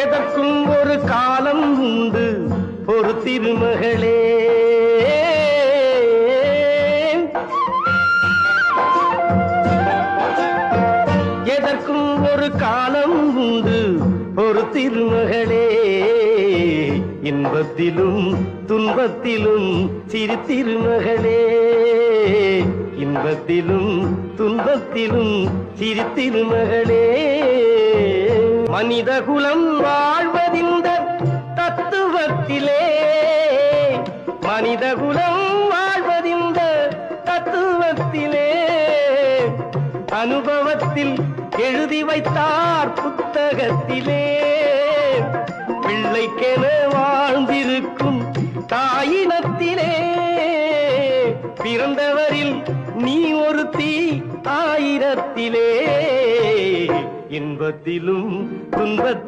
எதற்கும் ஒரு காலம் உண்டு ஒரு திருமகளே. எதற்கும் ஒரு காலம் உண்டு ஒரு திருமகளே. இன்பத்திலும் துன்பத்திலும் சிறு திருமகளே. இன்பத்திலும் துன்பத்திலும் சிறு திருமகளே. மனிதகுலம் வாழ்வதிந்த தத்துவத்திலே. மனிதகுலம் வாழ்வதிந்த தத்துவத்திலே. அனுபவத்தில் எழுதி வைத்தார் புத்தகத்திலே. பிள்ளைக்கென வாழ்ந்திருக்கும் தாயினத்திலே. பிறந்தவரில் நீ ஒருத்தி ஆயிரத்திலே. இன்பத்திலும் துன்பத்திலும்